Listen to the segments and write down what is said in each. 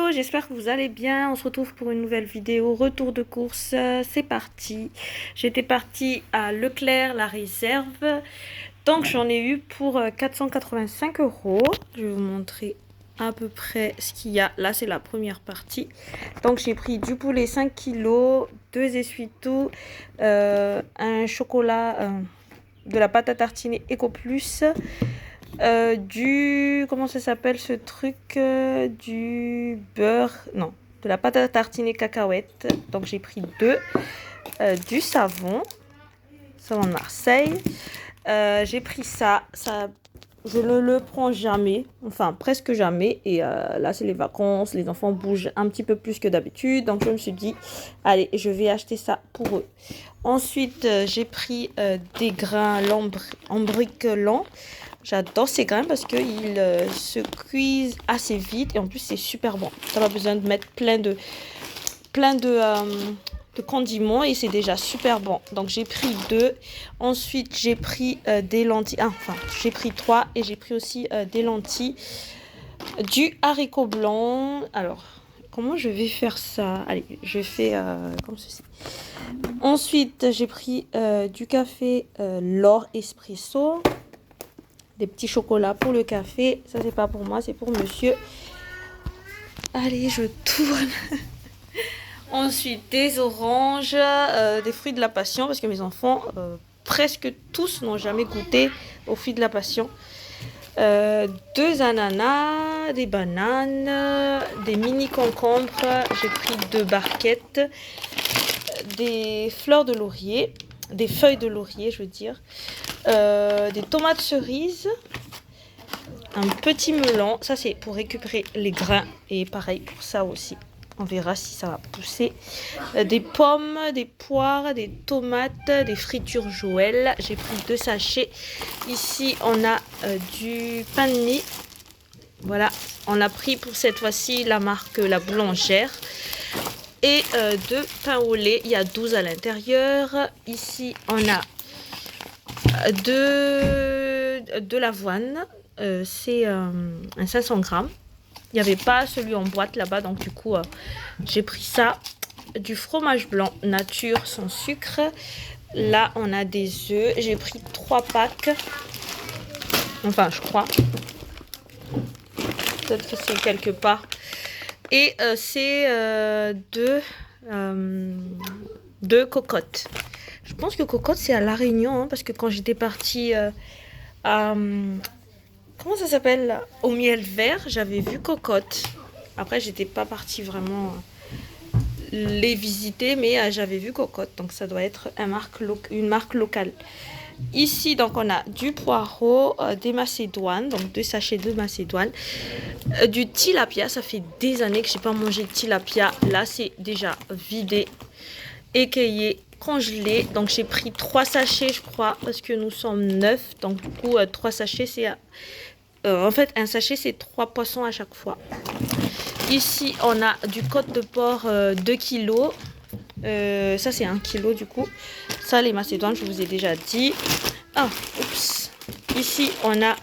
Hello, j'espère que vous allez bien. On se retrouve pour une nouvelle vidéo. Retour de course, c'est parti. J'étais partie à Leclerc, la réserve. Donc j'en ai eu pour 485 €. Je vais vous montrer à peu près ce qu'il y a. Là, c'est la première partie. Donc j'ai pris du poulet 5 kg, 2 essuie-tout, un chocolat, de la pâte à tartiner Eco Plus. Comment ça s'appelle ce truc, du beurre, non, de la pâte à tartiner cacahuète. Donc j'ai pris deux. Du savon de Marseille. J'ai pris ça, je ne le prends jamais, enfin presque jamais. Et là c'est les vacances, les enfants bougent un petit peu plus que d'habitude, donc je me suis dit allez, je vais acheter ça pour eux. Ensuite j'ai pris des grains lambric lent. J'adore ces grains parce qu'ils se cuisent assez vite et en plus c'est super bon. Ça n'a pas besoin de mettre plein de condiments et c'est déjà super bon. Donc j'ai pris deux. Ensuite j'ai pris des lentilles. J'ai pris trois et j'ai pris aussi des lentilles, du haricot blanc. Alors comment je vais faire ça? Allez, je fais comme ceci. Ensuite j'ai pris du café L'Or Espresso. Des petits chocolats pour le café. Ça, c'est pas pour moi, c'est pour monsieur. Allez, je tourne. Ensuite, des oranges, des fruits de la passion, parce que mes enfants, presque tous, n'ont jamais goûté aux fruits de la passion. Deux ananas, des bananes, des mini concombres. J'ai pris 2 barquettes, des fleurs de laurier, des feuilles de laurier, je veux dire. Des tomates cerises, un petit melon, ça c'est pour récupérer les grains et pareil pour ça aussi, on verra si ça va pousser. Des pommes, des poires, des tomates, des fritures Joël. J'ai pris 2 sachets. Ici on a du pain de mie, voilà, on a pris pour cette fois-ci la marque La Boulangère. Et de pain au lait, il y a 12 à l'intérieur. Ici on a de l'avoine, c'est un 500 grammes. Il n'y avait pas celui en boîte là-bas, donc du coup j'ai pris ça. Du fromage blanc nature sans sucre. Là on a des œufs, j'ai pris 3 packs, enfin je crois, peut-être que c'est quelque part. Et c'est deux cocottes. Je pense que cocotte c'est à La Réunion, hein, parce que quand j'étais partie à comment ça s'appelle, au miel vert, j'avais vu cocotte. Après j'étais pas partie vraiment les visiter, mais j'avais vu cocotte, donc ça doit être une marque locale. Ici donc on a du poireau, des macédoines, donc 2 sachets de macédoine, du tilapia. Ça fait des années que j'ai pas mangé de tilapia. Là c'est déjà vidé, équillé, congelé. Donc j'ai pris 3 sachets je crois, parce que nous sommes 9, donc du coup 3 sachets c'est en fait un sachet c'est 3 poissons à chaque fois. Ici on a du côte de porc 2 kg. Ça c'est 1 kg du coup. Ça les macédoines je vous ai déjà dit. Oups. Ici on a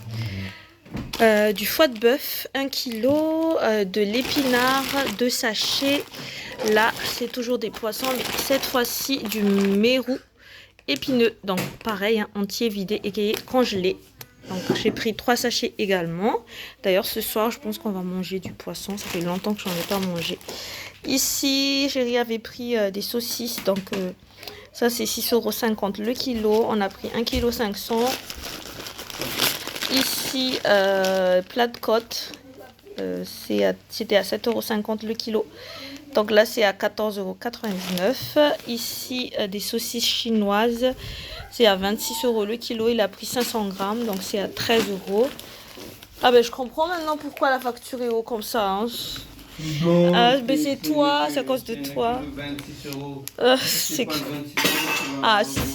du foie de bœuf 1 kg, de l'épinard 2 sachets. Là c'est toujours des poissons, mais cette fois-ci du mérou épineux. Donc pareil, hein, entier, vidé, équillé, congelé. Donc j'ai pris 3 sachets également. D'ailleurs ce soir je pense qu'on va manger du poisson. Ça fait longtemps que j'en ai pas mangé. Ici chérie avait pris des saucisses. Donc ça c'est 6,50 € le kilo. On a pris 1,5 kg. Ici plat de côte, c'était à 7,50 € le kilo. Donc là c'est à 14,99 €. Ici des saucisses chinoises, c'est à 26 € le kilo. Il a pris 500 grammes, donc c'est à 13 €. Ah ben je comprends maintenant pourquoi la facture est haut comme ça, hein. Ben c'est toi, c'est à cause de toi. 26 €. C'est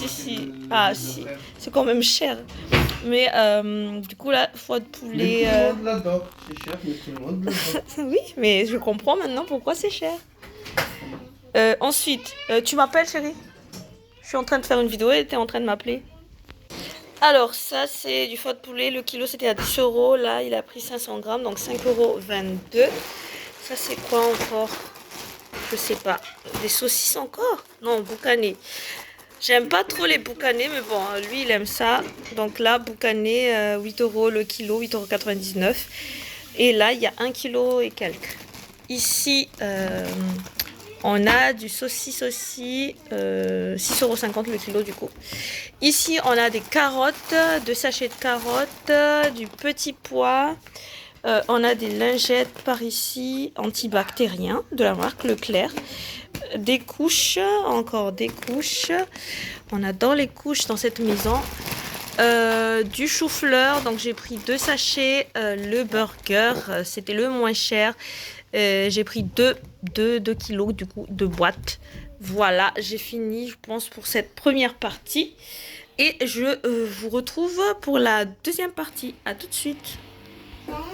si. Si. C'est quand même cher. Mais du coup là, foie de poulet. Mais tout le monde l'adore. C'est cher, mais tout le monde l'adore. Oui, mais je comprends maintenant pourquoi c'est cher. Ensuite, tu m'appelles chérie? Je suis en train de faire une vidéo et tu es en train de m'appeler. Alors ça c'est du foie de poulet, le kilo c'était à 10 €. Là il a pris 500 grammes, donc 5,22 €. Ça, c'est quoi encore? Je sais pas. Des saucisses encore? Non, boucané. J'aime pas trop les boucanés, mais bon, lui, il aime ça. Donc là, boucané, 8 euros le kilo, 8,99 €. Et là, il y a 1 kilo et quelques. Ici, on a du saucisse aussi, 6,50 € le kilo du coup. Ici, on a des carottes, 2 sachets de carottes, du petit pois. On a des lingettes par ici, antibactériens de la marque Leclerc. Des couches, encore des couches. On a dans les couches dans cette maison du chou-fleur. Donc j'ai pris 2 sachets. Le burger, c'était le moins cher. J'ai pris 2 kilos du coup de boîtes. Voilà, j'ai fini je pense pour cette première partie. Et je vous retrouve pour la deuxième partie. À tout de suite.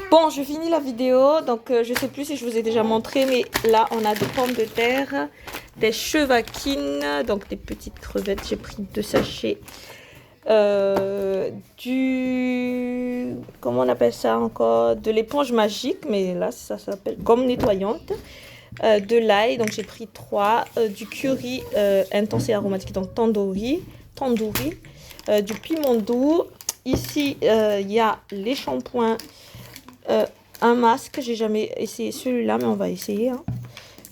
Bon, je finis la vidéo, donc je sais plus si je vous ai déjà montré, mais là on a des pommes de terre, des chevaquines, donc des petites crevettes, j'ai pris 2 sachets, comment on appelle ça encore, de l'éponge magique, mais là ça s'appelle gomme nettoyante, de l'ail, donc j'ai pris 3, du curry intense et aromatique, donc tandoori, du piment doux, ici il y a les shampoings. Un masque, j'ai jamais essayé celui-là, mais on va essayer. Hein.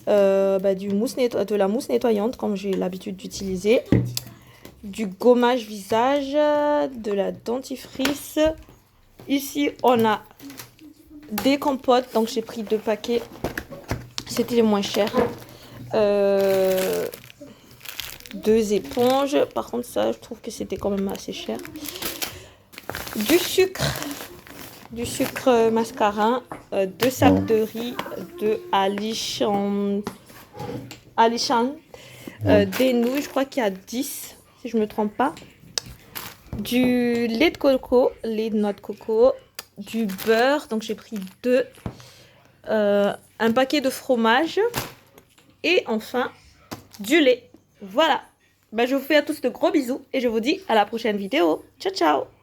De la mousse nettoyante, comme j'ai l'habitude d'utiliser. Du gommage visage, de la dentifrice. Ici, on a des compotes, donc j'ai pris 2 paquets. C'était les moins chers. 2 éponges. Par contre, ça, je trouve que c'était quand même assez cher. Du sucre mascarin, 2 sacs de riz, de Alichan, des nouilles, je crois qu'il y a 10, si je ne me trompe pas, du lait de coco, lait de noix de coco, du beurre, donc j'ai pris 2, un paquet de fromage, et enfin, du lait. Voilà, je vous fais à tous de gros bisous, et je vous dis à la prochaine vidéo. Ciao, ciao!